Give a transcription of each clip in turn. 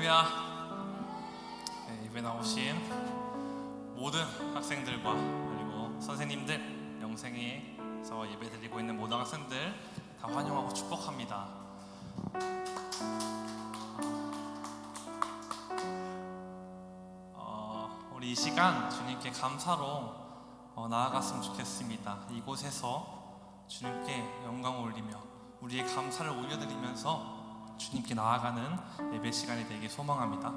할렐루야. 예배 나오신 모든 학생들과 그리고 선생님들, 영생에서 예배 드리고 있는 모든 학생들 다 환영하고 축복합니다. 우리 이 시간 주님께 감사로 나아갔으면 좋겠습니다. 이곳에서 주님께 영광을 올리며 우리의 감사를 올려드리면서 주님께 나아가는 예배 시간이 되길 소망합니다.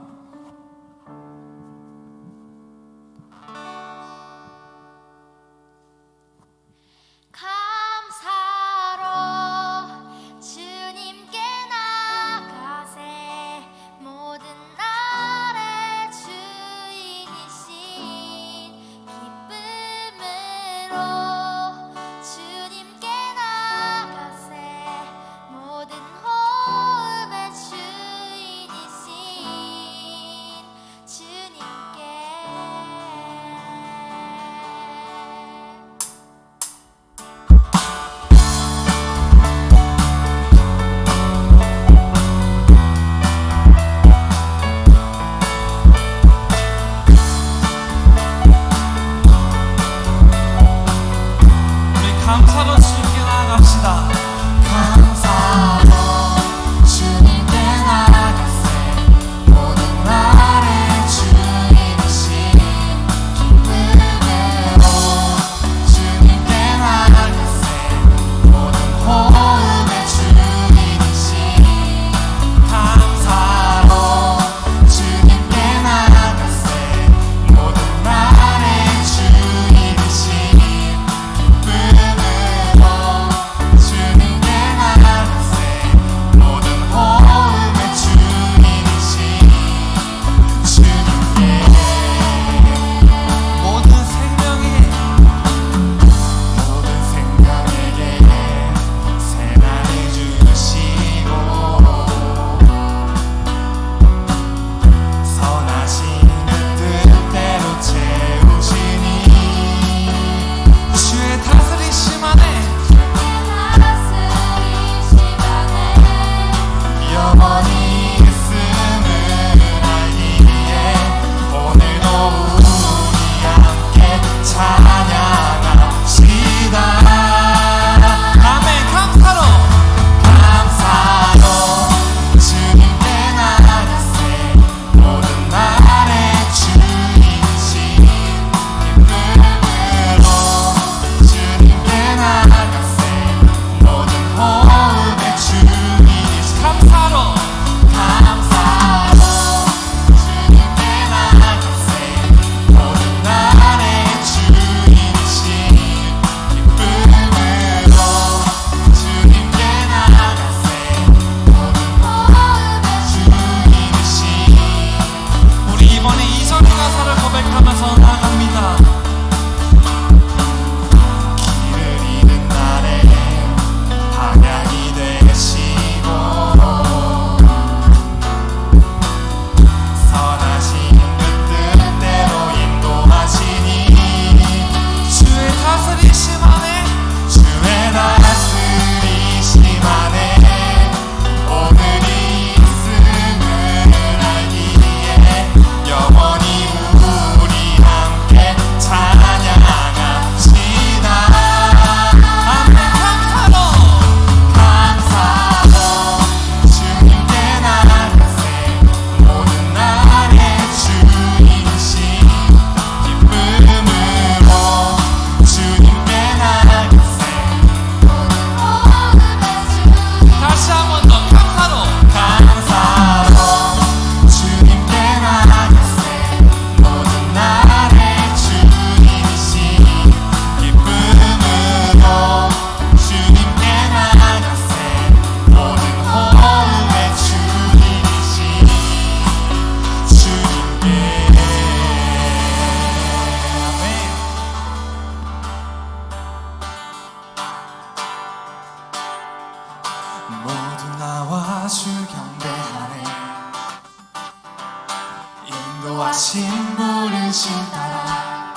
인도하신 부르심 따라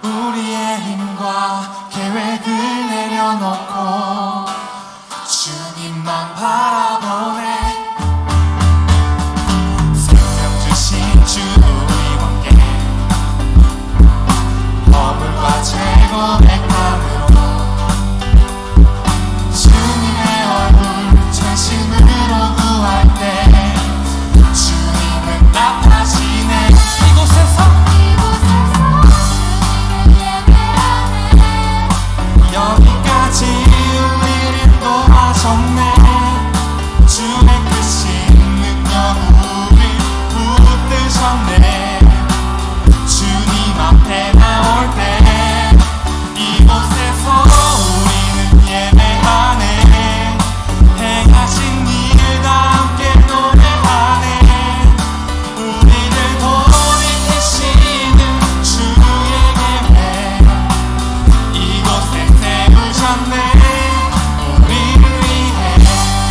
우리의 힘과 계획을 내려놓고 주님만 바라보네. 재고백함으로 주님의 얼굴 전심으로 구할 때 주님은 나타나시네. 이곳에서 여기까지 우리를 도와줬네. 주의 크신 능력 우릴 붙드셨네. 주님 앞에 나올 때 이곳에서 우리는 예배하네. 행하신 일 다 함께 노래하네. 우리를 돌이키시는 주의 계획 이곳에 세우셨네. 우리를 위해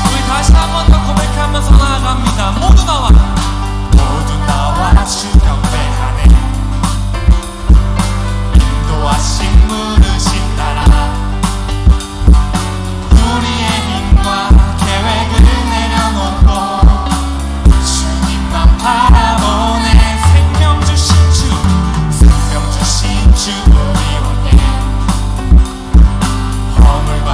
우리 다시 한 번 더 고백하면서 나아갑니다. 모두 나와 주 경배하네. 인도하신 부르심 따라 우리의 힘과 계획을 내려놓고 주님만 바라보네. 생명 주신 주 우리 원해 허물과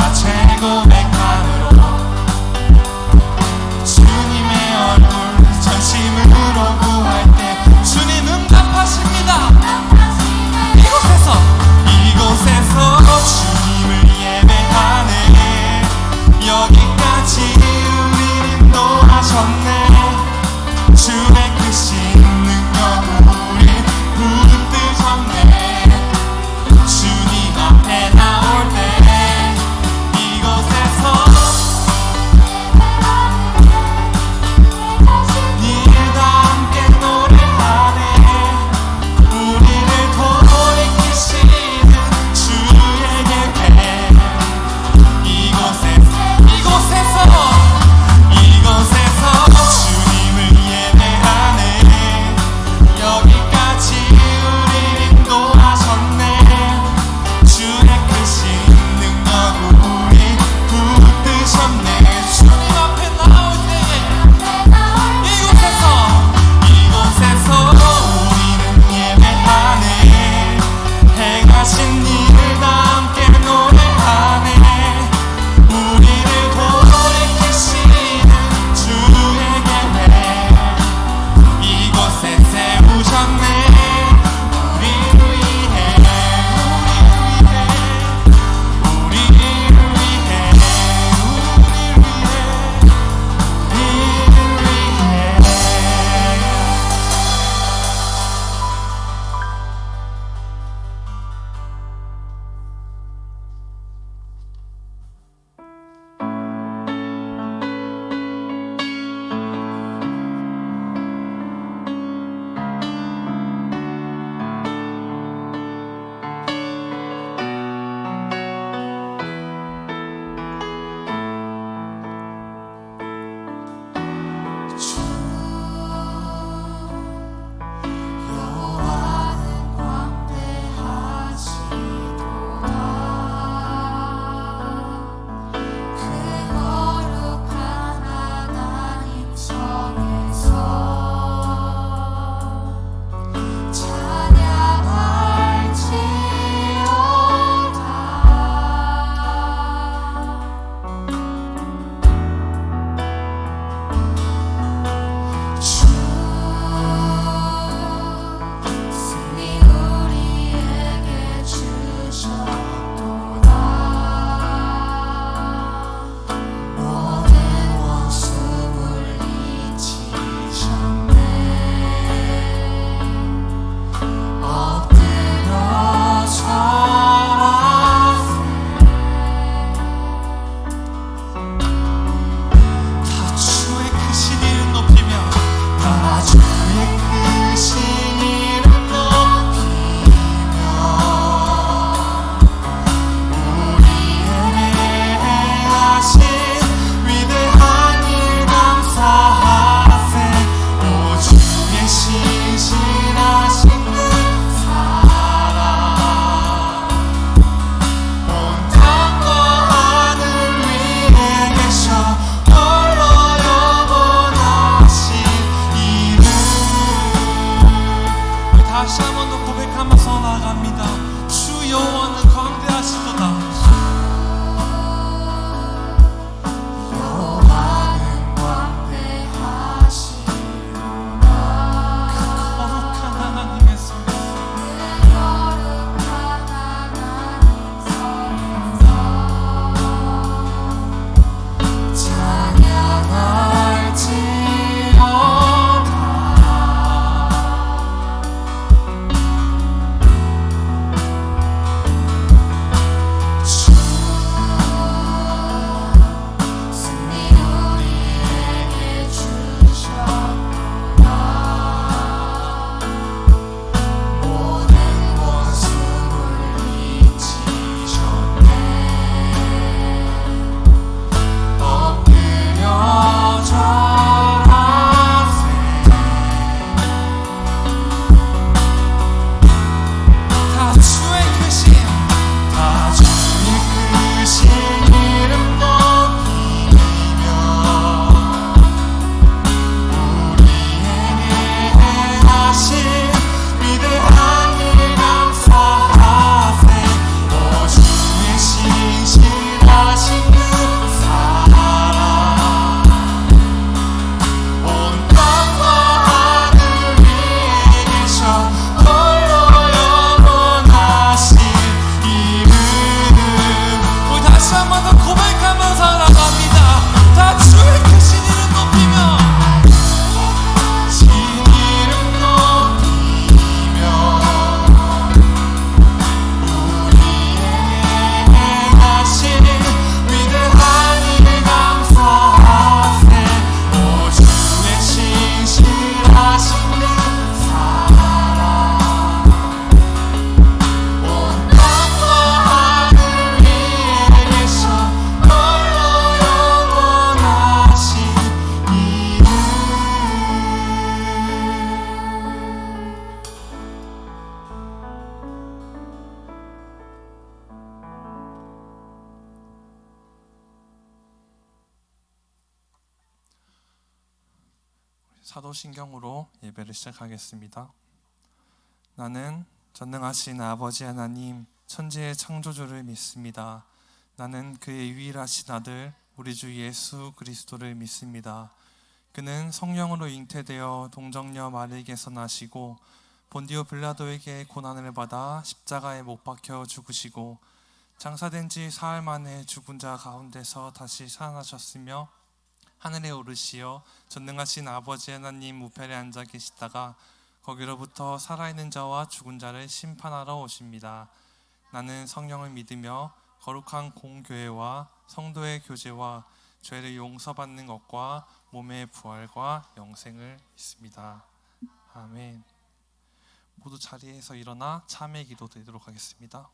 사도신경으로 예배를 시작하겠습니다. 나는 전능하신 아버지 하나님 천지의 창조주를 믿습니다. 나는 그의 유일하신 아들 우리 주 예수 그리스도를 믿습니다. 그는 성령으로 잉태되어 동정녀 마리에게서 나시고 본디오 빌라도에게 고난을 받아 십자가에 못 박혀 죽으시고 장사된 지 사흘 만에 죽은 자 가운데서 다시 살아나셨으며 하늘에 오르시어 전능하신 아버지 하나님 우편에 앉아 계시다가 거기로부터 살아있는 자와 죽은 자를 심판하러 오십니다. 나는 성령을 믿으며 거룩한 공교회와 성도의 교제와 죄를 용서받는 것과 몸의 부활과 영생을 믿습니다. 아멘. 모두 자리에서 일어나 참회 기도 드리도록 하겠습니다.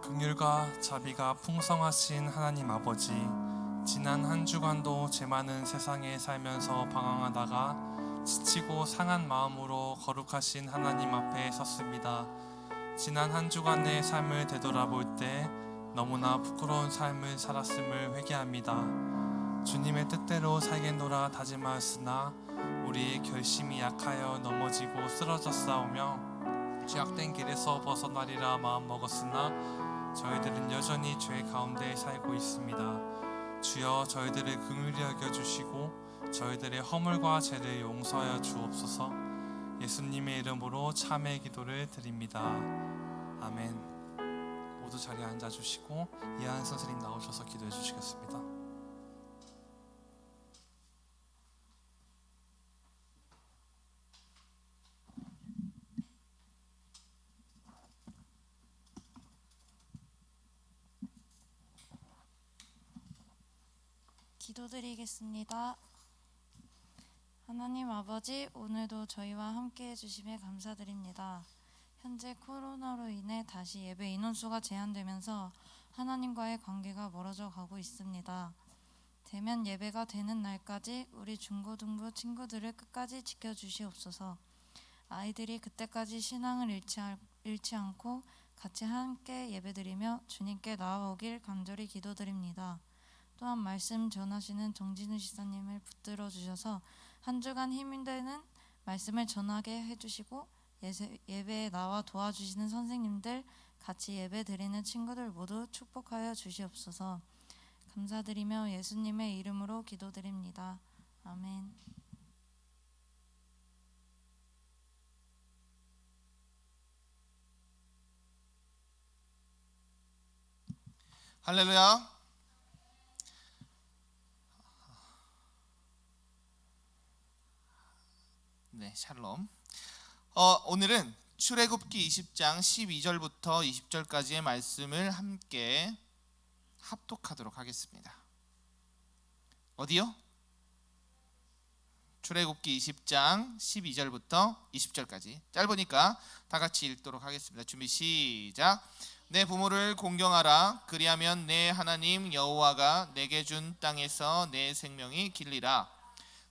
긍휼과 자비가 풍성하신 하나님 아버지, 지난 한 주간도 죄 많은 세상에 살면서 방황하다가 지치고 상한 마음으로 거룩하신 하나님 앞에 섰습니다. 지난 한 주간의 삶을 되돌아볼 때 너무나 부끄러운 삶을 살았음을 회개합니다. 주님의 뜻대로 살겠노라 다짐하였으나 우리의 결심이 약하여 넘어지고 쓰러졌사오며 죄악된 길에서 벗어나리라 마음먹었으나 저희들은 여전히 죄 가운데 살고 있습니다. 주여 저희들을 긍휼히 여겨주시고 저희들의 허물과 죄를 용서하여 주옵소서. 예수님의 이름으로 참회 기도를 드립니다. 아멘. 모두 자리에 앉아주시고 이하은 선생님 나오셔서 기도해 주시겠습니다. 기도드리겠습니다. 하나님 아버지, 오늘도 저희와 함께 해주심에 감사드립니다. 현재 코로나로 인해 다시 예배 인원수가 제한되면서 하나님과의 관계가 멀어져 가고 있습니다. 대면 예배가 되는 날까지 우리 중고등부 친구들을 끝까지 지켜주시옵소서. 아이들이 그때까지 신앙을 잃지 않고 같이 함께 예배드리며 주님께 나아오길 간절히 기도드립니다. 또한 말씀 전하시는 정진우 지사님을 붙들어 주셔서 한 주간 힘이 되는 말씀을 전하게 해주시고 예배에 나와 도와주시는 선생님들, 같이 예배 드리는 친구들 모두 축복하여 주시옵소서. 감사드리며 예수님의 이름으로 기도드립니다. 아멘. 할렐루야. 네, 샬롬. 오늘은 출애굽기 20장 12절부터 20절까지의 말씀을 함께 합독하도록 하겠습니다. 어디요? 출애굽기 20장 12절부터 20절까지. 짧으니까 다 같이 읽도록 하겠습니다. 준비 시작. 내 부모를 공경하라. 그리하면 내 하나님 여호와가 내게 준 땅에서 내 생명이 길리라.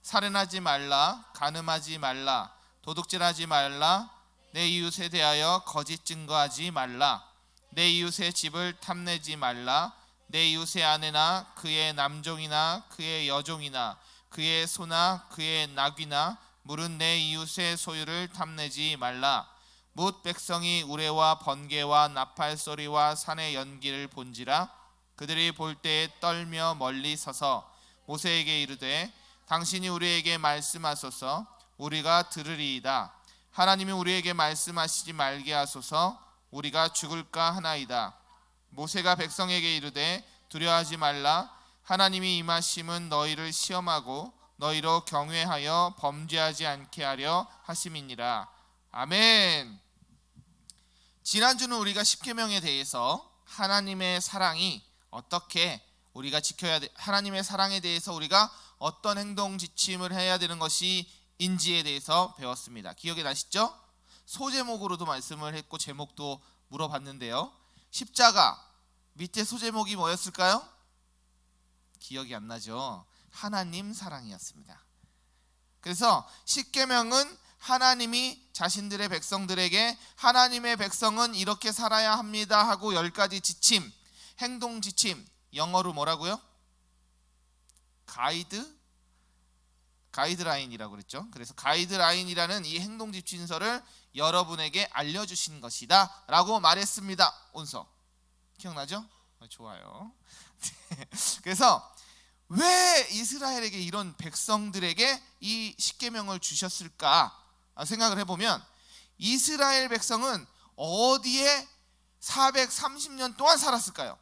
살인하지 말라. 간음하지 말라. 도둑질하지 말라. 내 이웃에 대하여 거짓 증거하지 말라. 내 이웃의 집을 탐내지 말라. 내 이웃의 아내나 그의 남종이나 그의 여종이나 그의 소나 그의 나귀나 물은 내 이웃의 소유를 탐내지 말라. 뭇 백성이 우레와 번개와 나팔 소리와 산의 연기를 본지라. 그들이 볼 때에 떨며 멀리 서서 모세에게 이르되 당신이 우리에게 말씀하소서. 우리가 들으리이다. 하나님이 우리에게 말씀하시지 말게 하소서. 우리가 죽을까 하나이다. 모세가 백성에게 이르되 두려워하지 말라. 하나님이 임하심은 너희를 시험하고 너희로 경외하여 범죄하지 않게 하려 하심이니라. 아멘. 지난주는 우리가 십계명에 대해서 하나님의 사랑이 어떻게 우리가 지켜야 돼, 하나님의 사랑에 대해서 우리가 어떤 행동 지침을 해야 되는 것이 인지에 대해서 배웠습니다. 기억이 나시죠? 소제목으로도 말씀을 했고 제목도 물어봤는데요. 십자가 밑에 소제목이 뭐였을까요? 기억이 안 나죠? 하나님 사랑이었습니다. 그래서 십계명은 하나님이 자신들의 백성들에게 하나님의 백성은 이렇게 살아야 합니다 하고 10가지 지침, 행동 지침, 영어로 뭐라고요? 가이드라인이라고 그랬죠. 그래서 가이드라인이라는 이 행동 지침서를 여러분에게 알려주신 것이다 라고 말했습니다. 온서 기억나죠? 좋아요. 그래서 왜 이스라엘에게 이런 백성들에게 이 십계명을 주셨을까 생각을 해보면, 이스라엘 백성은 어디에 430년 동안 살았을까요?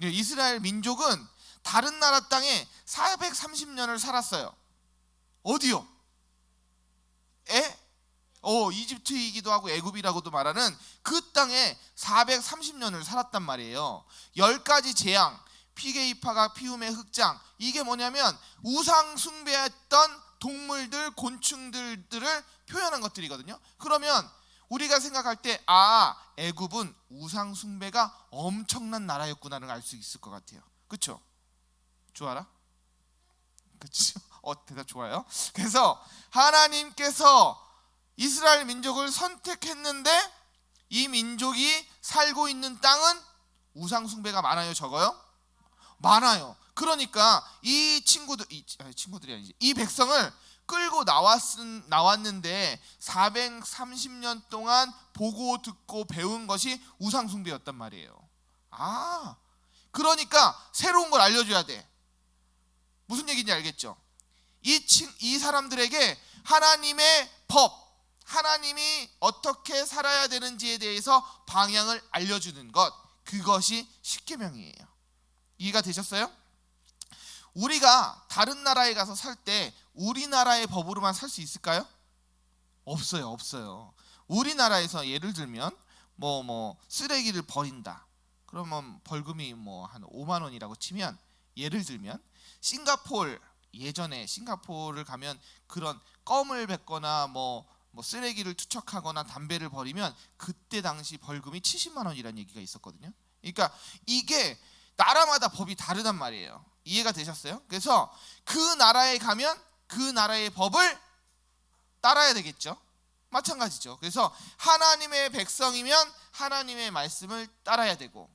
이스라엘 민족은 다른 나라 땅에 430년을 살았어요. 어디요? 이집트이기도 하고 애굽이라고도 말하는 그 땅에 430년을 살았단 말이에요. 10가지 재앙, 피게이파가 피움의 흑장, 이게 뭐냐면 우상 숭배했던 동물들, 곤충들을 표현한 것들이거든요. 그러면 우리가 생각할 때 애굽은 우상 숭배가 엄청난 나라였구나를 알 수 있을 것 같아요. 그렇죠? 좋아라? 그렇죠? 대답 좋아요. 그래서 하나님께서 이스라엘 민족을 선택했는데 이 민족이 살고 있는 땅은 우상 숭배가 많아요, 적어요? 많아요. 그러니까 이 친구들이 아니지, 이 백성을 끌고 나왔는데 430년 동안 보고 듣고 배운 것이 우상 숭배였단 말이에요. 그러니까 새로운 걸 알려줘야 돼. 무슨 얘기인지 알겠죠? 이 사람들에게 하나님의 법, 하나님이 어떻게 살아야 되는지에 대해서 방향을 알려주는 것, 그것이 십계명이에요. 이해가 되셨어요? 우리가 다른 나라에 가서 살 때 우리나라의 법으로만 살 수 있을까요? 없어요. 우리나라에서 예를 들면 쓰레기를 버린다. 그러면 벌금이 한 5만 원이라고 치면, 예를 들면 예전에 싱가포르를 가면 그런 껌을 뱉거나 쓰레기를 투척하거나 담배를 버리면 그때 당시 벌금이 70만 원이라는 얘기가 있었거든요. 그러니까 이게 나라마다 법이 다르단 말이에요. 이해가 되셨어요? 그래서 그 나라에 가면 그 나라의 법을 따라야 되겠죠. 마찬가지죠. 그래서 하나님의 백성이면 하나님의 말씀을 따라야 되고,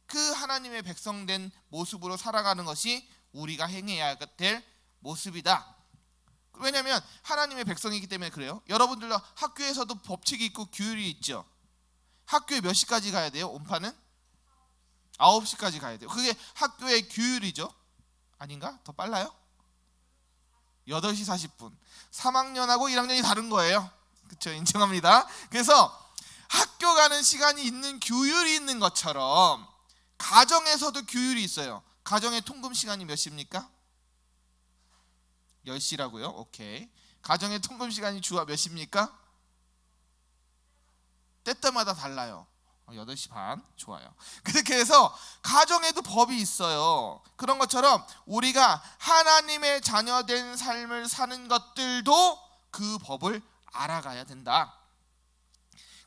그 하나님의 백성된 모습으로 살아가는 것이 우리가 행해야 될 모습이다. 왜냐하면 하나님의 백성이기 때문에 그래요. 여러분들도 학교에서도 법칙이 있고 규율이 있죠. 학교에 몇 시까지 가야 돼요? 온파는? 9시까지 가야 돼요. 그게 학교의 규율이죠. 아닌가? 더 빨라요? 8시 40분. 3학년하고 1학년이 다른 거예요. 그렇죠? 인정합니다. 그래서 학교 가는 시간이 있는 규율이 있는 것처럼 가정에서도 규율이 있어요. 가정의 통금 시간이 몇 시입니까? 10시라고요? 오케이. 가정의 통금 시간이 주와 몇 시입니까? 때때마다 달라요. 8시 반. 좋아요. 그렇게 해서 가정에도 법이 있어요. 그런 것처럼 우리가 하나님의 자녀된 삶을 사는 것들도 그 법을 알아가야 된다.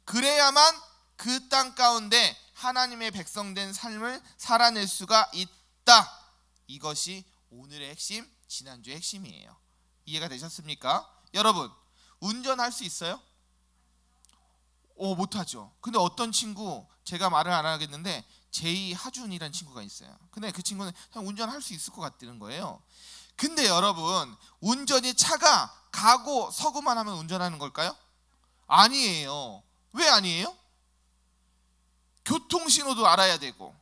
그래야만 그 땅 가운데 하나님의 백성된 삶을 살아낼 수가 있다. 이것이 오늘의 핵심, 지난주의 핵심이에요. 이해가 되셨습니까? 여러분, 운전할 수 있어요? 못하죠. 근데 어떤 친구, 제가 말을 안 하겠는데 제이하준이라는 친구가 있어요. 근데 그 친구는 그냥 운전할 수 있을 것 같다는 거예요. 근데 여러분, 운전이 차가 가고 서고만 하면 운전하는 걸까요? 아니에요. 왜 아니에요? 교통신호도 알아야 되고,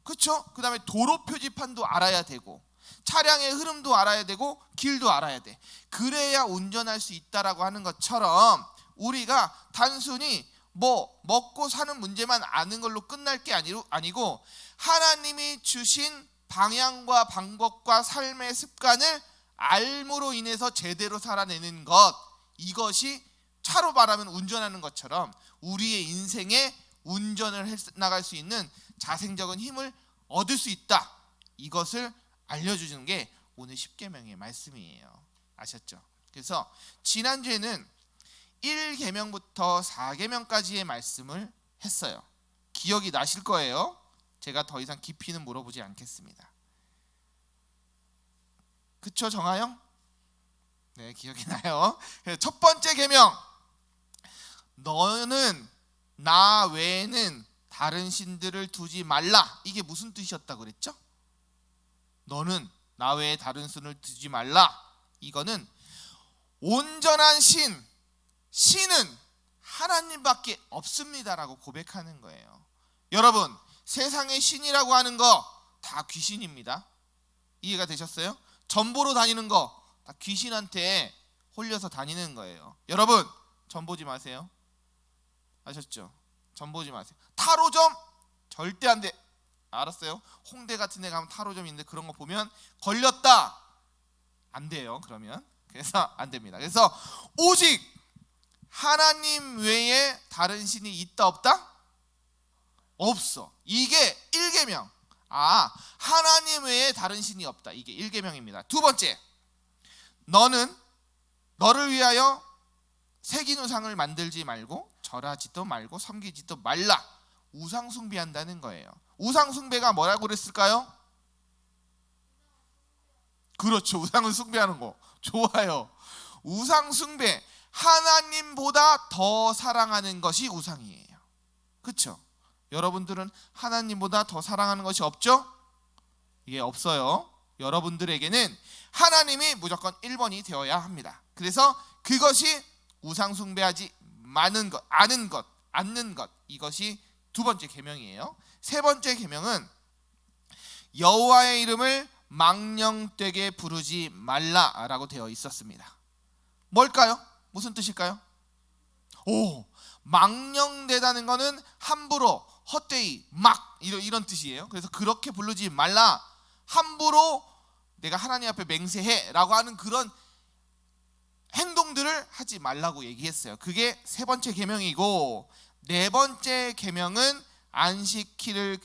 그렇죠? 그 다음에 도로 표지판도 알아야 되고, 차량의 흐름도 알아야 되고, 길도 알아야 돼. 그래야 운전할 수 있다라고 하는 것처럼 우리가 단순히 먹고 사는 문제만 아는 걸로 끝날 게 아니고 하나님이 주신 방향과 방법과 삶의 습관을 알므로 인해서 제대로 살아내는 것, 이것이 차로 말하면 운전하는 것처럼 우리의 인생에 운전을 해 나갈 수 있는 자생적인 힘을 얻을 수 있다. 이것을 알려주는 게 오늘 십계명의 말씀이에요. 아셨죠? 그래서 지난주에는 1계명부터 4계명까지의 말씀을 했어요. 기억이 나실 거예요. 제가 더 이상 깊이는 물어보지 않겠습니다. 그쵸, 정하영? 네, 기억이 나요. 첫 번째 계명, 너는 나 외에는 다른 신들을 두지 말라. 이게 무슨 뜻이었다고 그랬죠? 너는 나 외에 다른 신을 두지 말라. 이거는 온전한 신은 하나님밖에 없습니다라고 고백하는 거예요. 여러분, 세상의 신이라고 하는 거 다 귀신입니다. 이해가 되셨어요? 전보로 다니는 거 다 귀신한테 홀려서 다니는 거예요. 여러분, 전 보지 마세요. 아셨죠? 전 보지 마세요. 타로점 절대 안 돼. 알았어요? 홍대 같은 데 가면 타로점 있는데 그런 거 보면 걸렸다. 안 돼요. 그러면 그래서 안 됩니다. 그래서 오직 하나님 외에 다른 신이 있다 없다? 없어. 이게 1계명. 하나님 외에 다른 신이 없다. 이게 1계명입니다. 두 번째, 너를 위하여 새긴 우상을 만들지 말고 절하지도 말고 섬기지도 말라. 우상 숭배한다는 거예요. 우상 숭배가 뭐라고 그랬을까요? 그렇죠. 우상을 숭배하는 거. 좋아요. 우상 숭배. 하나님보다 더 사랑하는 것이 우상이에요. 그렇죠? 여러분들은 하나님보다 더 사랑하는 것이 없죠? 예, 없어요. 여러분들에게는 하나님이 무조건 1번이 되어야 합니다. 그래서 그것이 우상 숭배하지 않는 것, 이것이 두 번째 계명이에요. 세 번째 계명은 여호와의 이름을 망령되게 부르지 말라라고 되어 있었습니다. 뭘까요? 무슨 뜻일까요? 망령되다는 거는 함부로, 헛되이, 막 이런 뜻이에요. 그래서 그렇게 부르지 말라. 함부로 내가 하나님 앞에 맹세해 라고 하는 그런 행동들을 하지 말라고 얘기했어요. 그게 세 번째 계명이고, 네 번째 계명은 안식일을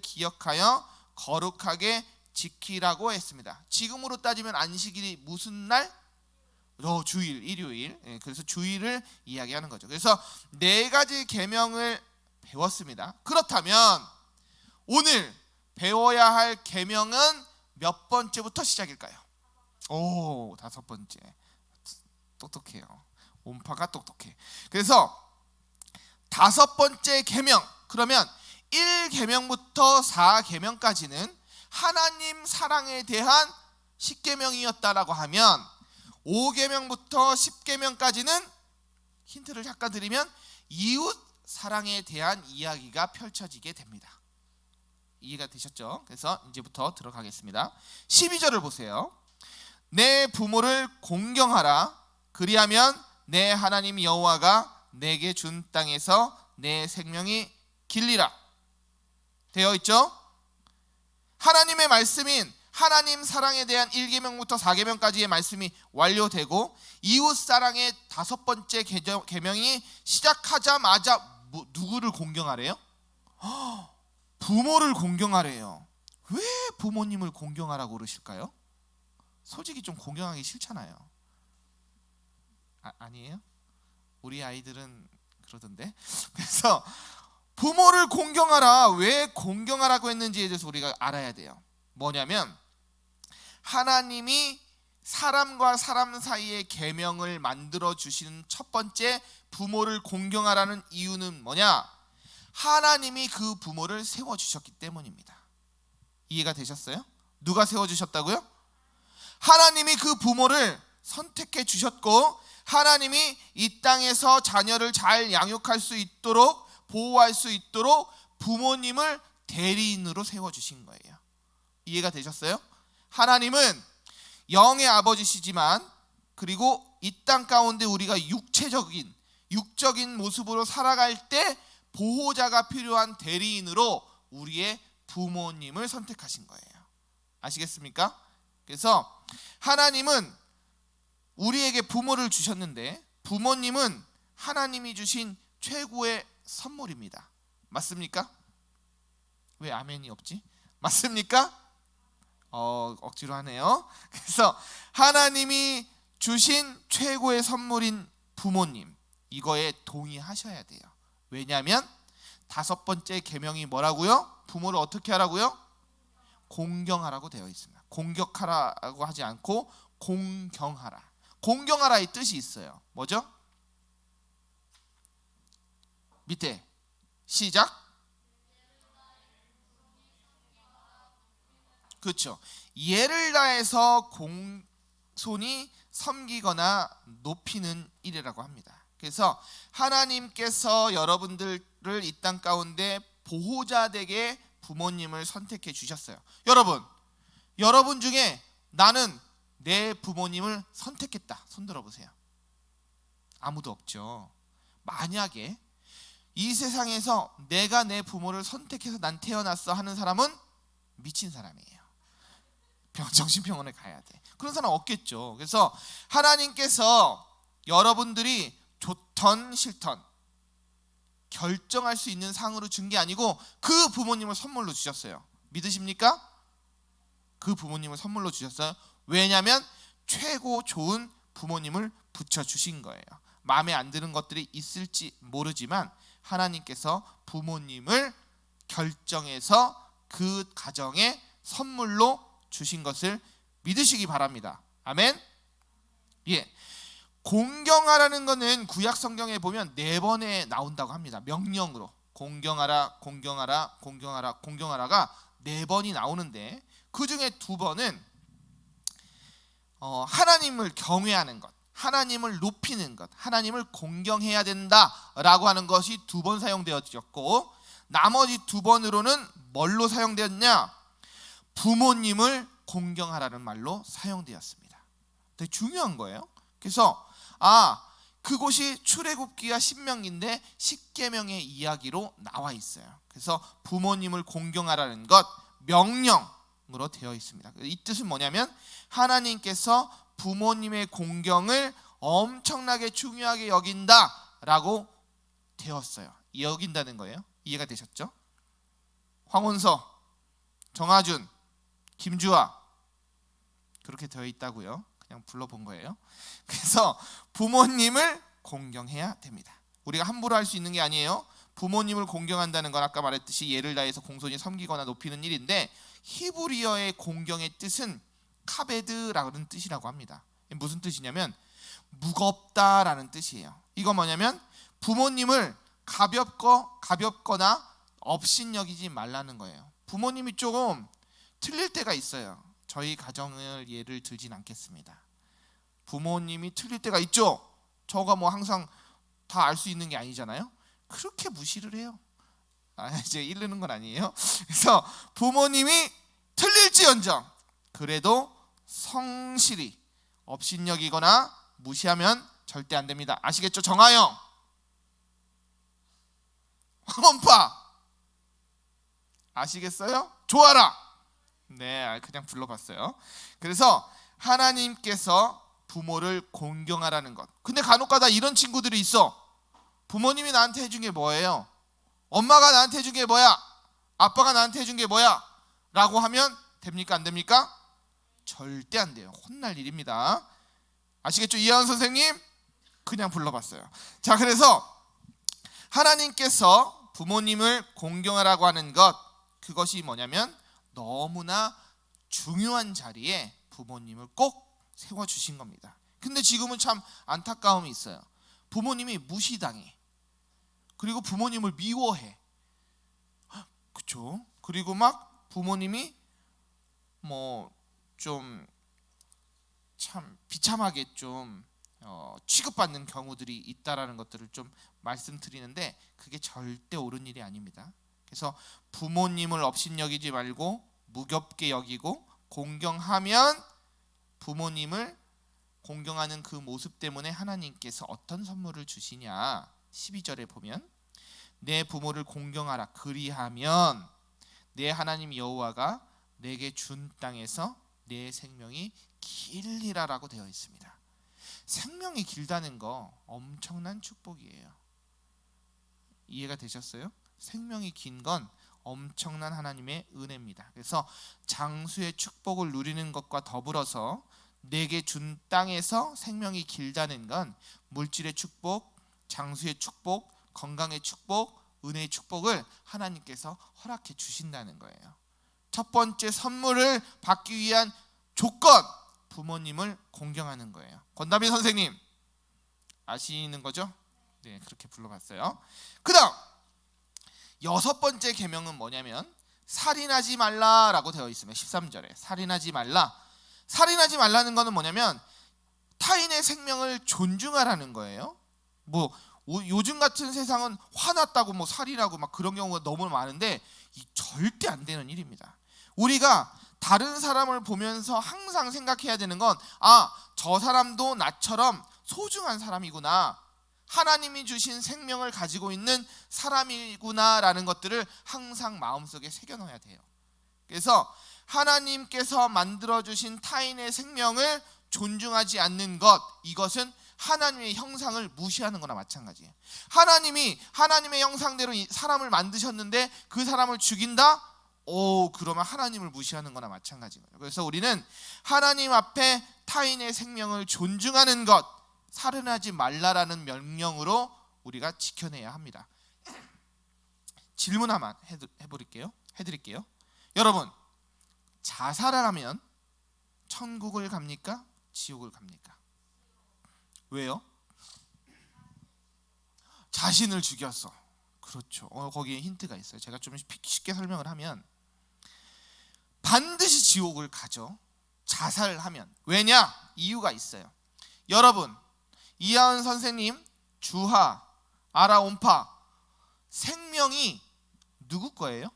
기억하여 거룩하게 지키라고 했습니다. 지금으로 따지면 안식일이 무슨 날? 주일, 일요일. 그래서 주일을 이야기하는 거죠. 그래서 네 가지 계명을 배웠습니다. 그렇다면 오늘 배워야 할 계명은 몇 번째부터 시작일까요? 5번째. 똑똑해요. 온파가 똑똑해. 그래서 5번째 계명, 그러면 1계명부터 4계명까지는 하나님 사랑에 대한 10계명이었다라고 하면 5계명부터 10계명까지는 힌트를 잠깐 드리면 이웃 사랑에 대한 이야기가 펼쳐지게 됩니다. 이해가 되셨죠? 그래서 이제부터 들어가겠습니다. 12절을 보세요. 내 부모를 공경하라. 그리하면 내 하나님 여호와가 내게 준 땅에서 내 생명이 길리라. 되어 있죠? 하나님의 말씀인 하나님 사랑에 대한 1계명부터 4계명까지의 말씀이 완료되고 이웃 사랑의 5번째 계명이 시작하자마자 누구를 공경하래요? 부모를 공경하래요. 왜 부모님을 공경하라고 그러실까요? 솔직히 좀 공경하기 싫잖아요. 아니에요? 우리 아이들은 그러던데. 그래서 부모를 공경하라. 왜 공경하라고 했는지에 대해서 우리가 알아야 돼요. 뭐냐면 하나님이 사람과 사람 사이의 계명을 만들어 주시는 첫 번째 부모를 공경하라는 이유는 뭐냐? 하나님이 그 부모를 세워주셨기 때문입니다. 이해가 되셨어요? 누가 세워주셨다고요? 하나님이 그 부모를 선택해 주셨고 하나님이 이 땅에서 자녀를 잘 양육할 수 있도록 보호할 수 있도록 부모님을 대리인으로 세워주신 거예요. 이해가 되셨어요? 하나님은 영의 아버지시지만 그리고 이 땅 가운데 우리가 육적인 모습으로 살아갈 때 보호자가 필요한 대리인으로 우리의 부모님을 선택하신 거예요. 아시겠습니까? 그래서 하나님은 우리에게 부모를 주셨는데 부모님은 하나님이 주신 최고의 선물입니다. 맞습니까? 왜 아멘이 없지? 맞습니까? 억지로 하네요. 그래서 하나님이 주신 최고의 선물인 부모님, 이거에 동의하셔야 돼요. 왜냐하면 5번째 계명이 뭐라고요? 부모를 어떻게 하라고요? 공경하라고 되어 있습니다. 공격하라고 하지 않고 공경하라. 공경하라의 뜻이 있어요. 뭐죠? 밑에 시작. 그렇죠. 예를 다해서 공손히 섬기거나 높이는 일이라고 합니다. 그래서 하나님께서 여러분들을 이 땅 가운데 보호자 되게 부모님을 선택해 주셨어요. 여러분 중에 나는 내 부모님을 선택했다, 손 들어보세요. 아무도 없죠. 만약에 이 세상에서 내가 내 부모를 선택해서 난 태어났어 하는 사람은 미친 사람이에요. 정신병원에 가야 돼. 그런 사람 없겠죠. 그래서 하나님께서 여러분들이 좋던 싫던 결정할 수 있는 상으로 준 게 아니고 그 부모님을 선물로 주셨어요. 믿으십니까? 그 부모님을 선물로 주셨어요. 왜냐하면 최고 좋은 부모님을 붙여주신 거예요. 마음에 안 드는 것들이 있을지 모르지만 하나님께서 부모님을 결정해서 그 가정에 선물로 주신 것을 믿으시기 바랍니다. 아멘. 예. 공경하라는 것은 구약 성경에 보면 4번에 나온다고 합니다. 명령으로 공경하라, 공경하라, 공경하라, 공경하라가 4번이 나오는데 그 중에 2번은 하나님을 경외하는 것, 하나님을 높이는 것, 하나님을 공경해야 된다라고 하는 것이 2번 사용되었고, 나머지 2번으로는 뭘로 사용되었냐? 부모님을 공경하라는 말로 사용되었습니다. 되게 중요한 거예요. 그래서 그곳이 출애굽기와 신명기인데 십계명의 이야기로 나와 있어요. 그래서 부모님을 공경하라는 것 명령으로 되어 있습니다. 이 뜻은 뭐냐면 하나님께서 부모님의 공경을 엄청나게 중요하게 여긴다라고 되었어요. 여긴다는 거예요. 이해가 되셨죠? 황원서, 정하준, 김주아 그렇게 되어 있다고요. 그냥 불러본 거예요. 그래서 부모님을 공경해야 됩니다. 우리가 함부로 할 수 있는 게 아니에요. 부모님을 공경한다는 건 아까 말했듯이 예를 다해서 공손히 섬기거나 높이는 일인데 히브리어의 공경의 뜻은 카베드라는 뜻이라고 합니다. 무슨 뜻이냐면 무겁다라는 뜻이에요. 이거 뭐냐면 부모님을 가볍거나 업신여기지 말라는 거예요. 부모님이 조금 틀릴 때가 있어요. 저희 가정을 예를 들진 않겠습니다. 부모님이 틀릴 때가 있죠. 저가 뭐 항상 다 알 수 있는 게 아니잖아요. 그렇게 무시를 해요. 이제 이르는 건 아니에요. 그래서 부모님이 틀릴지언정 그래도 성실히 업신여기거나 무시하면 절대 안 됩니다. 아시겠죠? 정하영, 황원파 아시겠어요? 조아라. 네, 그냥 불러봤어요. 그래서 하나님께서 부모를 공경하라는 것. 근데 간혹가다 이런 친구들이 있어. 부모님이 나한테 해준 게 뭐예요? 엄마가 나한테 해준 게 뭐야? 아빠가 나한테 해준 게 뭐야? 라고 하면 됩니까? 안 됩니까? 절대 안 돼요. 혼날 일입니다. 아시겠죠? 이하은 선생님? 그냥 불러봤어요. 자, 그래서 하나님께서 부모님을 공경하라고 하는 것, 그것이 뭐냐면 너무나 중요한 자리에 부모님을 꼭 세워주신 겁니다. 근데 지금은 참 안타까움이 있어요. 부모님이 무시당해. 그리고 부모님을 미워해. 그쵸? 그리고 막 부모님이 뭐 좀 참 비참하게 좀 취급받는 경우들이 있다라는 것들을 좀 말씀드리는데 그게 절대 옳은 일이 아닙니다. 그래서 부모님을 업신여기지 말고 무겁게 여기고 공경하면 부모님을 공경하는 그 모습 때문에 하나님께서 어떤 선물을 주시냐. 12절에 보면 내 부모를 공경하라 그리하면 내 하나님 여호와가 내게 준 땅에서 내 생명이 길리라라고 되어 있습니다. 생명이 길다는 거 엄청난 축복이에요. 이해가 되셨어요? 생명이 긴 건 엄청난 하나님의 은혜입니다. 그래서 장수의 축복을 누리는 것과 더불어서 내게 준 땅에서 생명이 길다는 건 물질의 축복, 장수의 축복, 건강의 축복, 은혜의 축복을 하나님께서 허락해 주신다는 거예요. 첫 번째 선물을 받기 위한 조건, 부모님을 공경하는 거예요. 권다빈 선생님 아시는 거죠? 네, 그렇게 불러봤어요. 그 다음 6번째 계명은 뭐냐면 살인하지 말라라고 되어 있습니다. 13절에 살인하지 말라. 살인하지 말라는 거는 뭐냐면 타인의 생명을 존중하라는 거예요. 뭐 요즘 같은 세상은 화났다고 뭐 살인하고 막 그런 경우가 너무 많은데 이 절대 안 되는 일입니다. 우리가 다른 사람을 보면서 항상 생각해야 되는 건 저 사람도 나처럼 소중한 사람이구나. 하나님이 주신 생명을 가지고 있는 사람이구나라는 것들을 항상 마음속에 새겨넣어야 돼요. 그래서 하나님께서 만들어주신 타인의 생명을 존중하지 않는 것, 이것은 하나님의 형상을 무시하는 거나 마찬가지예요. 하나님이 하나님의 형상대로 사람을 만드셨는데 그 사람을 죽인다? 그러면 하나님을 무시하는 거나 마찬가지예요. 그래서 우리는 하나님 앞에 타인의 생명을 존중하는 것, 살인하지 말라라는 명령으로 우리가 지켜내야 합니다. 질문 하나 해드릴게요. 여러분, 자살을 하면 천국을 갑니까? 지옥을 갑니까? 왜요? 자신을 죽였어. 그렇죠. 거기에 힌트가 있어요. 제가 좀 쉽게 설명을 하면 반드시 지옥을 가죠. 자살을 하면. 왜냐? 이유가 있어요. 여러분, 이하은 선생님, 주하, 아라온파, 생명이 누구 거예요?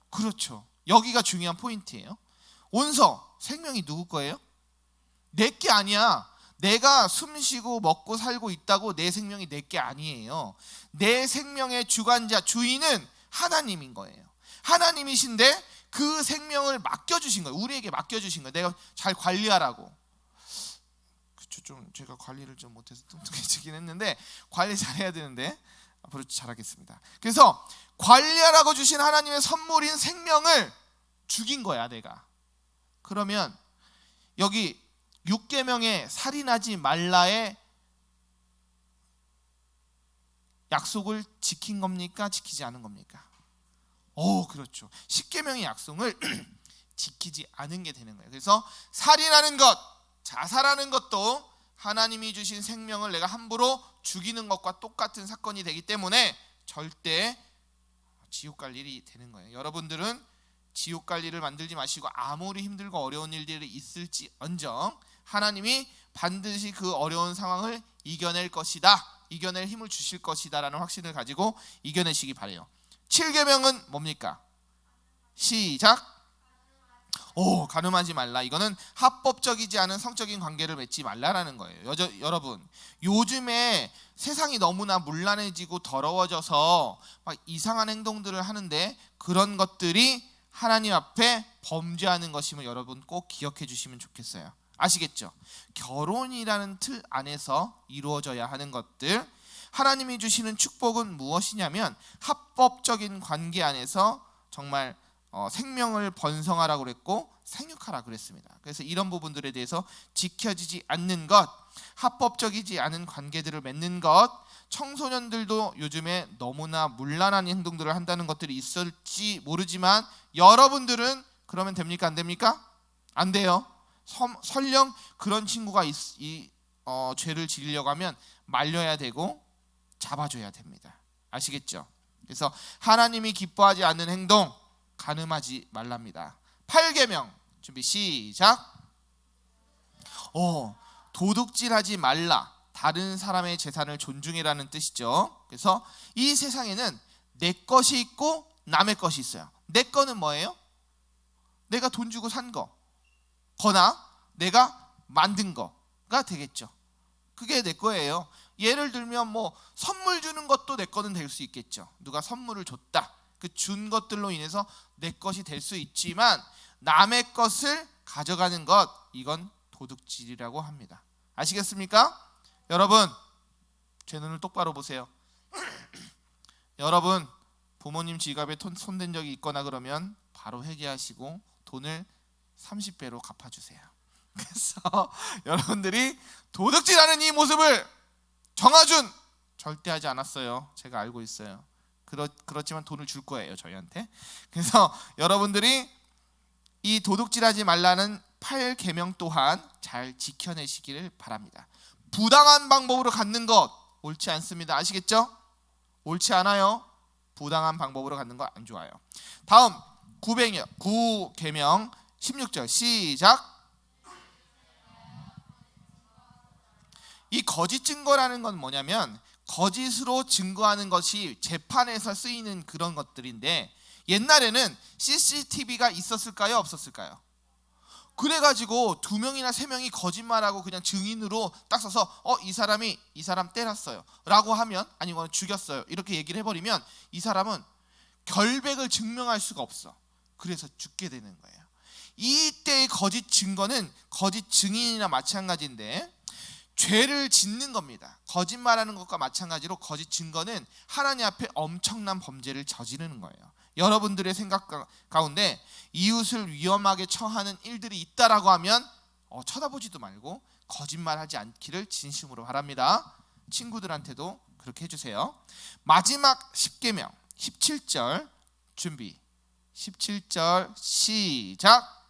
그렇죠. 여기가 중요한 포인트예요. 온서, 생명이 누구 거예요? 내 게 아니야. 내가 숨쉬고 먹고 살고 있다고 내 생명이 내 게 아니에요. 내 생명의 주관자, 주인은 하나님인 거예요. 하나님이신데 그 생명을 맡겨주신 거예요. 우리에게 맡겨주신 거예요. 내가 잘 관리하라고. 그쵸, 좀 제가 관리를 좀 못해서 뚱뚱해지긴 했는데 관리 잘해야 되는데 앞으로 잘하겠습니다. 그래서 관리하라고 주신 하나님의 선물인 생명을 죽인 거야, 내가. 그러면 여기 6계명의 살인하지 말라의 약속을 지킨 겁니까? 지키지 않은 겁니까? 그렇죠. 10계명의 약속을 지키지 않은 게 되는 거예요. 그래서 살인하는 것, 자살하는 것도 하나님이 주신 생명을 내가 함부로 죽이는 것과 똑같은 사건이 되기 때문에 절대 지옥 갈 일이 되는 거예요. 여러분들은 지옥 갈 일을 만들지 마시고 아무리 힘들고 어려운 일들이 있을지언정 하나님이 반드시 그 어려운 상황을 이겨낼 것이다, 이겨낼 힘을 주실 것이다 라는 확신을 가지고 이겨내시기 바라요. 7계명은 뭡니까? 시작. 간음하지 말라. 이거는 합법적이지 않은 성적인 관계를 맺지 말라라는 거예요. 여러분, 요즘에 세상이 너무나 문란해지고 더러워져서 막 이상한 행동들을 하는데 그런 것들이 하나님 앞에 범죄하는 것임을 여러분 꼭 기억해 주시면 좋겠어요. 아시겠죠? 결혼이라는 틀 안에서 이루어져야 하는 것들, 하나님이 주시는 축복은 무엇이냐면 합법적인 관계 안에서 정말 생명을 번성하라고 그랬고 생육하라고 그랬습니다. 그래서 이런 부분들에 대해서 지켜지지 않는 것, 합법적이지 않은 관계들을 맺는 것, 청소년들도 요즘에 너무나 문란한 행동들을 한다는 것들이 있을지 모르지만 여러분들은 그러면 됩니까? 안 됩니까? 안 돼요. 설령 그런 친구가 죄를 지으려고 하면 말려야 되고 잡아줘야 됩니다. 아시겠죠? 그래서 하나님이 기뻐하지 않는 행동, 간음하지 말랍니다. 8계명 준비 시작. 도둑질하지 말라. 다른 사람의 재산을 존중해라는 뜻이죠. 그래서 이 세상에는 내 것이 있고 남의 것이 있어요. 내 거는 뭐예요? 내가 돈 주고 산 거, 거나 내가 만든 거가 되겠죠. 그게 내 거예요. 예를 들면 뭐 선물 주는 것도 내 거는 될 수 있겠죠. 누가 선물을 줬다. 그 준 것들로 인해서 내 것이 될 수 있지만 남의 것을 가져가는 것, 이건 도둑질이라고 합니다. 아시겠습니까? 여러분, 제 눈을 똑바로 보세요. 여러분, 부모님 지갑에 손댄 적이 있거나 그러면 바로 회개하시고 돈을 30배로 갚아주세요. 그래서 여러분들이 도둑질하는 이 모습을 정아준 절대 하지 않았어요. 제가 알고 있어요. 그렇지만 돈을 줄 거예요, 저희한테. 그래서 여러분들이 이 도둑질하지 말라는 8계명 또한 잘 지켜내시기를 바랍니다. 부당한 방법으로 갖는 것 옳지 않습니다. 아시겠죠? 옳지 않아요. 부당한 방법으로 갖는 거 안 좋아요. 다음 9계명 16절 시작. 이 거짓 증거라는 건 뭐냐면 거짓으로 증거하는 것이 재판에서 쓰이는 그런 것들인데, 옛날에는 CCTV가 있었을까요? 없었을까요? 그래가지고 2명이나 3명이 거짓말하고 그냥 증인으로 딱 서서 이 사람이 이 사람 때렸어요 라고 하면, 아니면 죽였어요 이렇게 얘기를 해버리면 이 사람은 결백을 증명할 수가 없어. 그래서 죽게 되는 거예요. 이때의 거짓 증거는 거짓 증인이나 마찬가지인데 죄를 짓는 겁니다. 거짓말하는 것과 마찬가지로 거짓 증거는 하나님 앞에 엄청난 범죄를 저지르는 거예요. 여러분들의 생각 가운데 이웃을 위험하게 처하는 일들이 있다라고 하면 쳐다보지도 말고 거짓말하지 않기를 진심으로 바랍니다. 친구들한테도 그렇게 해주세요. 마지막 10계명 17절 준비. 17절 시작.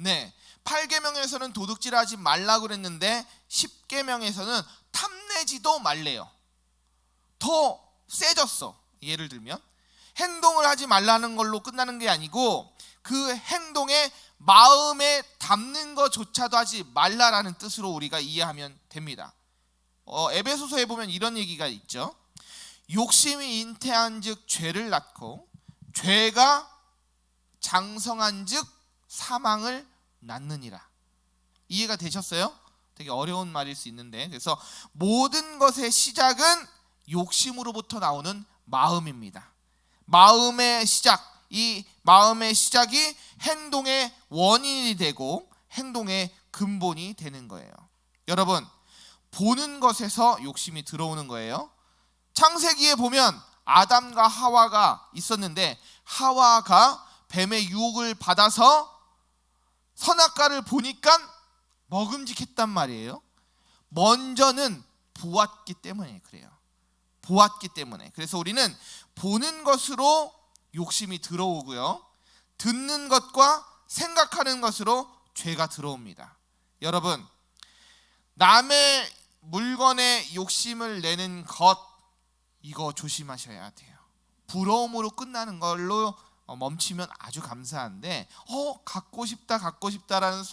네, 8계명에서는 도둑질하지 말라고 그랬는데 10계명에서는 탐내지도 말래요. 더 세졌어. 예를 들면 행동을 하지 말라는 걸로 끝나는 게 아니고 그 행동에 마음에 담는 것조차도 하지 말라라는 뜻으로 우리가 이해하면 됩니다. 에베소서에 보면 이런 얘기가 있죠. 욕심이 잉태한 즉 죄를 낳고 죄가 장성한 즉 사망을 낳느니라. 이해가 되셨어요? 되게 어려운 말일 수 있는데, 그래서 모든 것의 시작은 욕심으로부터 나오는 마음입니다. 마음의 시작, 이 마음의 시작이 행동의 원인이 되고 행동의 근본이 되는 거예요. 여러분, 보는 것에서 욕심이 들어오는 거예요. 창세기에 보면 아담과 하와가 있었는데 하와가 뱀의 유혹을 받아서 선악과를 보니까 먹음직했단 말이에요. 먼저는 보았기 때문에 그래요. 보았기 때문에. 그래서 우리는 보는 것으로 욕심이 들어오고요, 듣는 것과 생각하는 것으로 죄가 들어옵니다. 여러분, 남의 물건에 욕심을 내는 것, 이거 조심하셔야 돼요. 부러움으로 끝나는 걸로 멈추면 아주 감사한데 갖고 싶다라는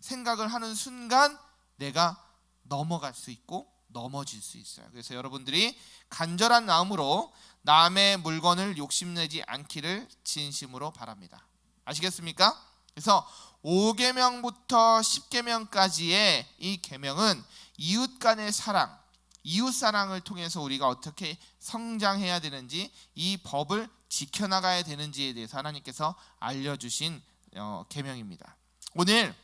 생각을 하는 순간 내가 넘어갈 수 있고 넘어질 수 있어요. 그래서 여러분들이 간절한 마음으로 남의 물건을 욕심내지 않기를 진심으로 바랍니다. 아시겠습니까? 그래서 5계명부터 10계명까지의 이 계명은 이웃 간의 사랑, 이웃 사랑을 통해서 우리가 어떻게 성장해야 되는지, 이 법을 지켜나가야 되는지에 대해서 하나님께서 알려주신 계명입니다. 오늘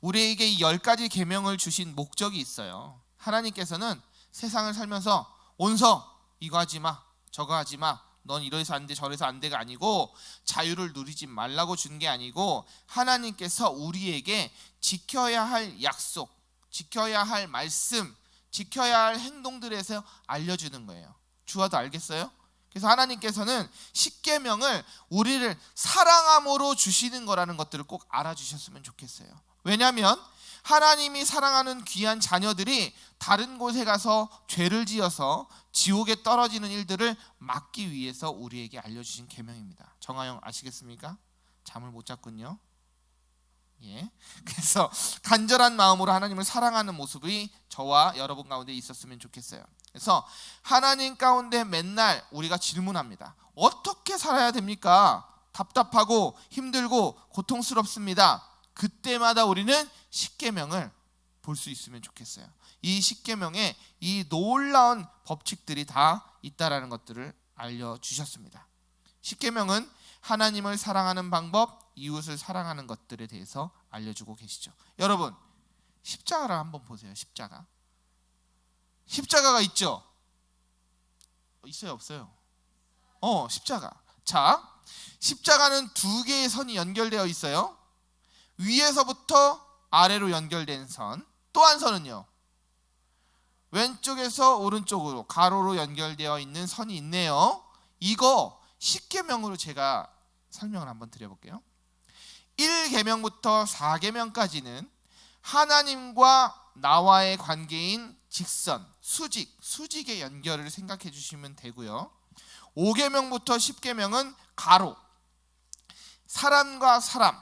우리에게 이 10가지 계명을 주신 목적이 있어요. 하나님께서는 세상을 살면서 온서 이거 하지 마, 저거 하지 마, 넌 이래서 안 돼, 저래서 안 돼가 아니고, 자유를 누리지 말라고 준 게 아니고, 하나님께서 우리에게 지켜야 할 약속, 지켜야 할 말씀, 지켜야 할 행동들에서 알려주는 거예요. 주와도 알겠어요? 그래서 하나님께서는 10계명을 우리를 사랑함으로 주시는 거라는 것들을 꼭 알아주셨으면 좋겠어요. 왜냐하면 하나님이 사랑하는 귀한 자녀들이 다른 곳에 가서 죄를 지어서 지옥에 떨어지는 일들을 막기 위해서 우리에게 알려주신 계명입니다. 정하영 아시겠습니까? 잠을 못 잤군요. 예. 그래서 간절한 마음으로 하나님을 사랑하는 모습이 저와 여러분 가운데 있었으면 좋겠어요. 그래서 하나님 가운데 맨날 우리가 질문합니다. 어떻게 살아야 됩니까? 답답하고 힘들고 고통스럽습니다. 그때마다 우리는 10계명을 볼 수 있으면 좋겠어요. 이 10계명에 이 놀라운 법칙들이 다 있다라는 것들을 알려주셨습니다. 10계명은 하나님을 사랑하는 방법, 이웃을 사랑하는 것들에 대해서 알려주고 계시죠. 여러분, 십자가를 한번 보세요. 십자가가 있죠? 있어요, 없어요? 십자가. 자, 십자가는 2개의 선이 연결되어 있어요. 위에서부터 아래로 연결된 선, 또 한 선은요, 왼쪽에서 오른쪽으로 가로로 연결되어 있는 선이 있네요. 이거 10계명으로 제가 설명을 한번 드려볼게요. 1계명부터 4계명까지는 하나님과 나와의 관계인 직선, 수직의 연결을 생각해 주시면 되고요. 5계명부터 10계명은 가로, 사람과 사람,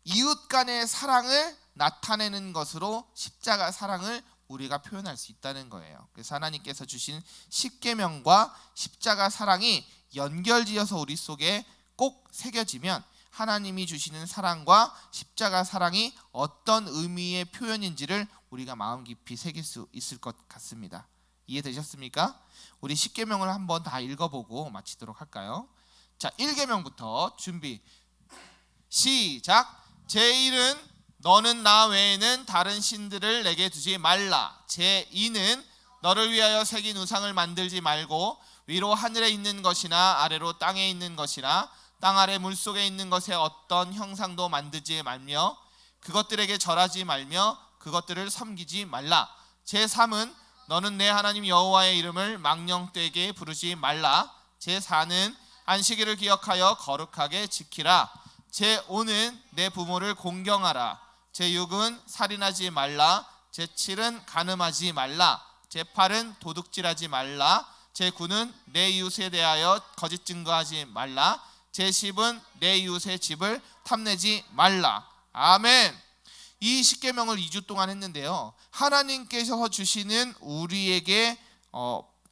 이웃 간의 사랑을 나타내는 것으로 십자가 사랑을 우리가 표현할 수 있다는 거예요. 그래서 하나님께서 주신 10계명과 십자가 사랑이 연결지어서 우리 속에 꼭 새겨지면 하나님이 주시는 사랑과 십자가 사랑이 어떤 의미의 표현인지를 우리가 마음 깊이 새길 수 있을 것 같습니다. 이해되셨습니까? 우리 10계명을 한번 다 읽어보고 마치도록 할까요? 자, 1계명부터 준비 시작. 제1은 너는 나 외에는 다른 신들을 내게 두지 말라. 제2는 너를 위하여 새긴 우상을 만들지 말고 위로 하늘에 있는 것이나 아래로 땅에 있는 것이나 땅 아래 물속에 있는 것에 어떤 형상도 만들지 말며 그것들에게 절하지 말며 그것들을 섬기지 말라. 제3은 너는 내 하나님 여호와의 이름을 망령되게 부르지 말라. 제4는 안식일을 기억하여 거룩하게 지키라. 제5는 내 부모를 공경하라. 제6은 살인하지 말라. 제7은 간음하지 말라. 제8은 도둑질하지 말라. 제9는 내 이웃에 대하여 거짓 증거하지 말라. 제10은 내 이웃의 집을 탐내지 말라. 아멘. 이 10계명을 2주 동안 했는데요, 하나님께서 주시는 우리에게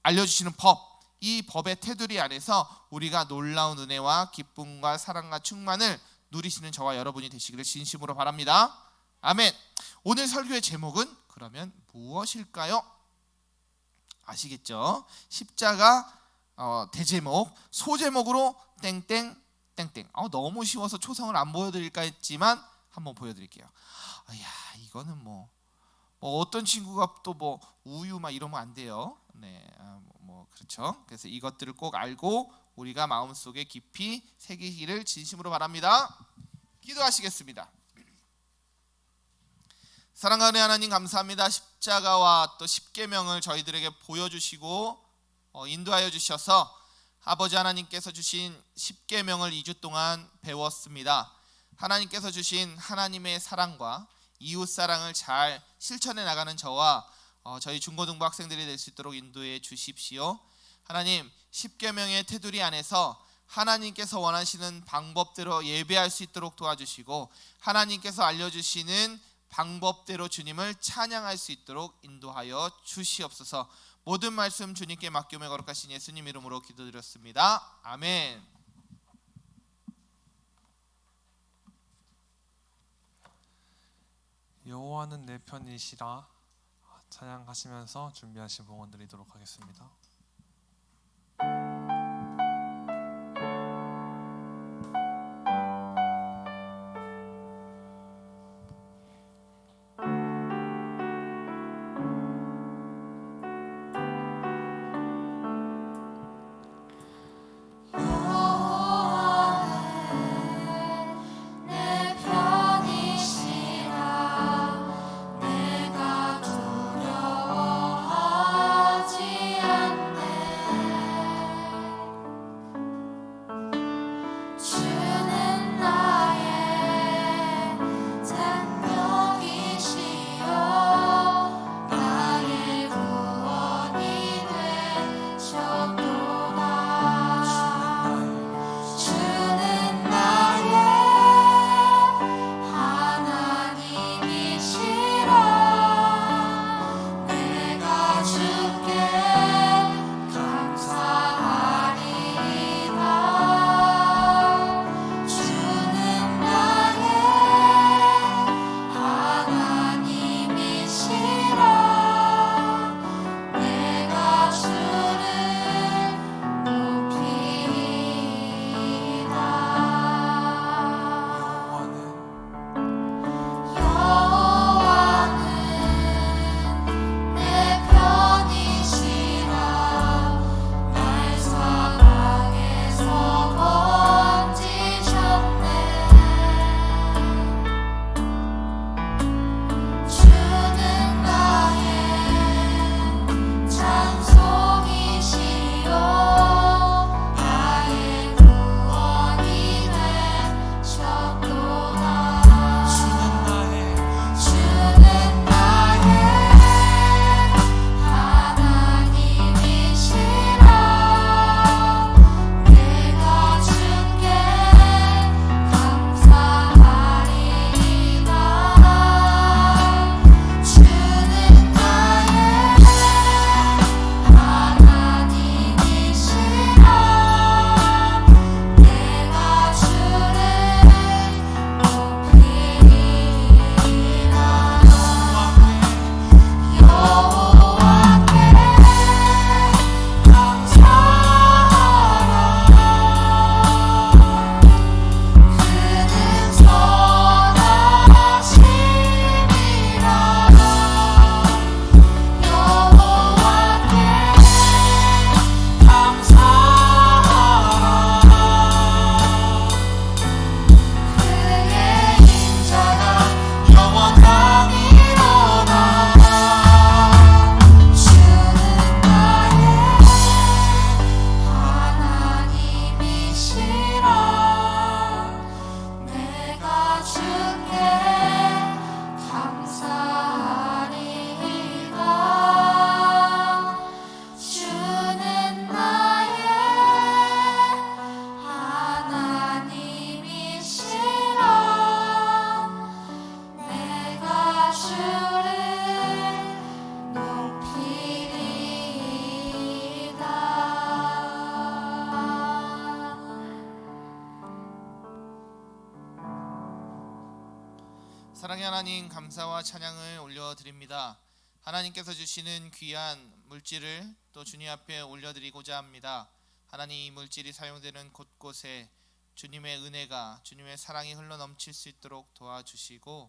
알려주시는 법, 이 법의 테두리 안에서 우리가 놀라운 은혜와 기쁨과 사랑과 충만을 누리시는 저와 여러분이 되시기를 진심으로 바랍니다. 아멘. 오늘 설교의 제목은 그러면 무엇일까요? 아시겠죠? 십자가 대제목, 소제목으로 땡땡. 너무 쉬워서 초성을 안 보여드릴까 했지만 한번 보여드릴게요. 이거는 뭐 어떤 친구가 또 뭐 우유 막 이러면 안 돼요. 네, 그렇죠. 그래서 이것들을 꼭 알고 우리가 마음속에 깊이 새기기를 진심으로 바랍니다. 기도하시겠습니다. 사랑하는 하나님, 감사합니다. 십자가와 또 10계명을 저희들에게 보여주시고 인도하여 주셔서 아버지 하나님께서 주신 10계명을 2주 동안 배웠습니다. 하나님께서 주신 하나님의 사랑과 이웃 사랑을 잘 실천해 나가는 저와 저희 중고등부 학생들이 될 수 있도록 인도해 주십시오. 하나님, 10계명의 테두리 안에서 하나님께서 원하시는 방법대로 예배할 수 있도록 도와주시고 하나님께서 알려주시는 방법대로 주님을 찬양할 수 있도록 인도하여 주시옵소서. 모든 말씀 주님께 맡기며 거룩하신 예수님 이름으로 기도드렸습니다. 아멘. 여호와는 내 편이시라 찬양하시면서 준비하신 봉헌 드리도록 하겠습니다. 사랑의 하나님, 감사와 찬양을 올려드립니다. 하나님께서 주시는 귀한 물질을 또 주님 앞에 올려드리고자 합니다. 하나님, 이 물질이 사용되는 곳곳에 주님의 은혜가, 주님의 사랑이 흘러넘칠 수 있도록 도와주시고,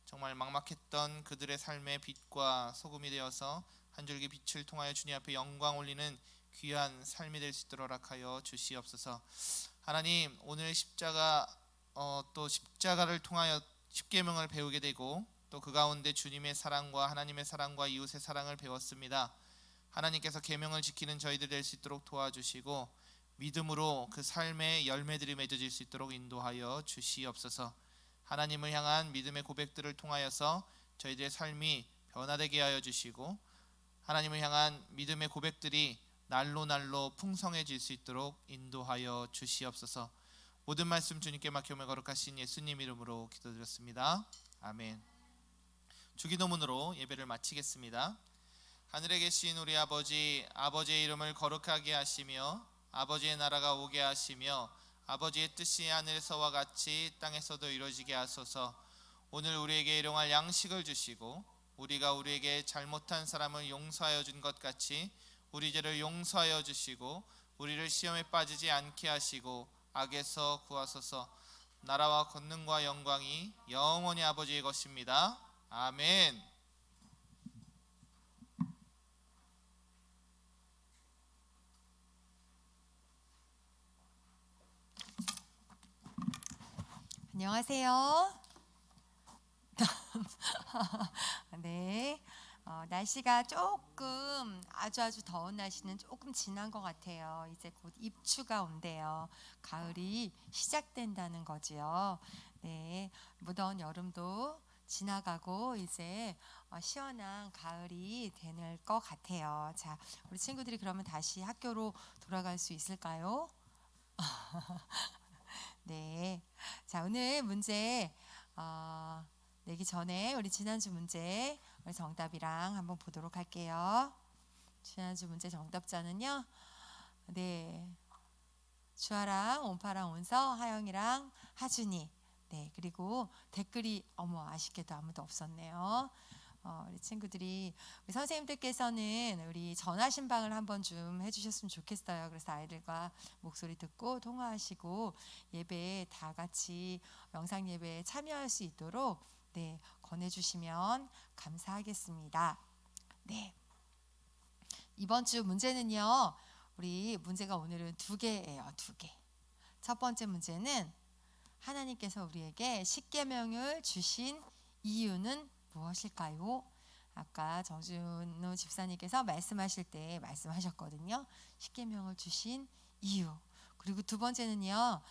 정말 막막했던 그들의 삶의 빛과 소금이 되어서 한 줄기 빛을 통하여 주님 앞에 영광 올리는 귀한 삶이 될 수 있도록 허락하여 주시옵소서. 하나님, 오늘 또 십자가를 통하여 십계명을 배우게 되고, 또 그 가운데 주님의 사랑과 하나님의 사랑과 이웃의 사랑을 배웠습니다. 하나님께서 계명을 지키는 저희들 될 수 있도록 도와주시고, 믿음으로 그 삶의 열매들이 맺어질 수 있도록 인도하여 주시옵소서. 하나님을 향한 믿음의 고백들을 통하여서 저희들의 삶이 변화되게 하여 주시고, 하나님을 향한 믿음의 고백들이 날로 날로 풍성해질 수 있도록 인도하여 주시옵소서. 모든 말씀 주님께 맡기며 거룩하신 예수님 이름으로 기도드렸습니다. 아멘. 주기도문으로 예배를 마치겠습니다. 하늘에 계신 우리 아버지, 아버지의 이름을 거룩하게 하시며 아버지의 나라가 오게 하시며 아버지의 뜻이 하늘에서와 같이 땅에서도 이루어지게 하소서. 오늘 우리에게 일용할 양식을 주시고, 우리가 우리에게 잘못한 사람을 용서하여 준 것 같이 우리 죄를 용서하여 주시고, 우리를 시험에 빠지지 않게 하시고 악에서 구하소서. 나라와 권능과 영광이 영원히 아버지의 것입니다. 아멘. 안녕하세요. 네, 날씨가 조금 아주 더운 날씨는 조금 지난 것 같아요. 이제 곧 입추가 온대요. 가을이 시작된다는 거지요. 네, 무더운 여름도 지나가고 이제 시원한 가을이 될 것 같아요. 자, 우리 친구들이 그러면 다시 학교로 돌아갈 수 있을까요? 네, 자, 오늘 문제 내기 전에 우리 지난주 문제 우리 정답이랑 한번 보도록 할게요. 지난주 문제 정답자는요, 네, 주아랑 온파랑 온서, 하영이랑 하준이. 네, 그리고 댓글이 아쉽게도 아무도 없었네요. 우리 친구들이, 우리 선생님들께서는 우리 전화 신방을 한번 좀 해주셨으면 좋겠어요. 그래서 아이들과 목소리 듣고 통화하시고 예배에 다 같이 영상 예배에 참여할 수 있도록 네, 권해주시면 감사하겠습니다. 네, 이번 주 문제는요, 우리 문제가 오늘은 2개예요. 2개. 첫 번째 문제는 하나님께서 우리에게 십계명을 주신 이유는 무엇일까요? 아까 정준우 집사님께서 말씀하실 때 말씀하셨거든요. 십계명을 주신 이유. 그리고 두 번째는요,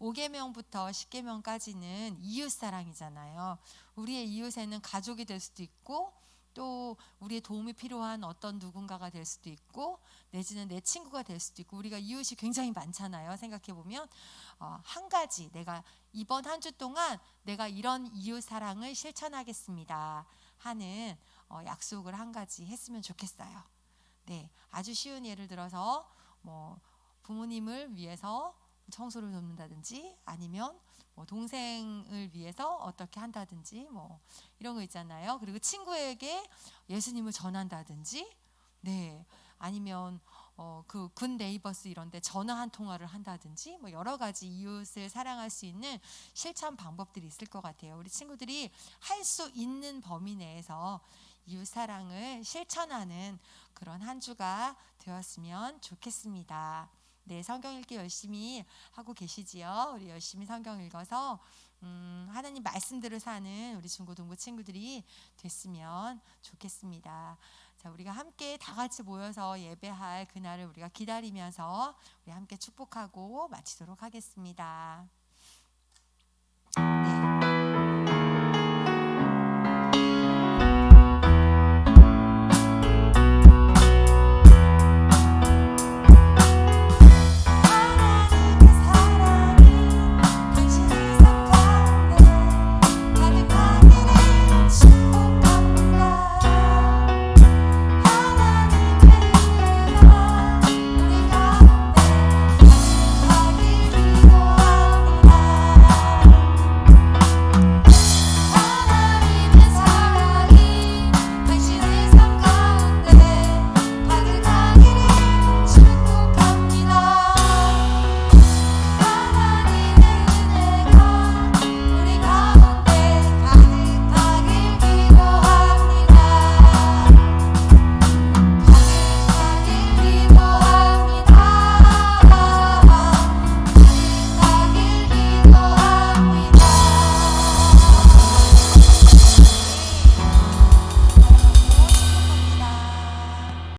5계명부터 10계명까지는 이웃사랑이잖아요. 우리의 이웃에는 가족이 될 수도 있고, 또 우리의 도움이 필요한 어떤 누군가가 될 수도 있고, 내지는 내 친구가 될 수도 있고, 우리가 이웃이 굉장히 많잖아요. 생각해보면 한 가지, 내가 이번 한 주 동안 내가 이런 이웃 사랑을 실천하겠습니다 하는 약속을 한 가지 했으면 좋겠어요. 네, 아주 쉬운 예를 들어서 부모님을 위해서 청소를 돕는다든지, 아니면 동생을 위해서 어떻게 한다든지 이런 거 있잖아요. 그리고 친구에게 예수님을 전한다든지, 네, 아니면 그 군 네이버스 이런 데 전화 한 통화를 한다든지, 여러 가지 이웃을 사랑할 수 있는 실천 방법들이 있을 것 같아요. 우리 친구들이 할 수 있는 범위 내에서 이웃 사랑을 실천하는 그런 한 주가 되었으면 좋겠습니다. 네, 성경 읽기 열심히 하고 계시지요? 우리 열심히 성경 읽어서 하나님 말씀대로 사는 우리 중고등부 친구들이 됐으면 좋겠습니다. 자, 우리가 함께 다 같이 모여서 예배할 그날을 우리가 기다리면서 우리 함께 축복하고 마치도록 하겠습니다.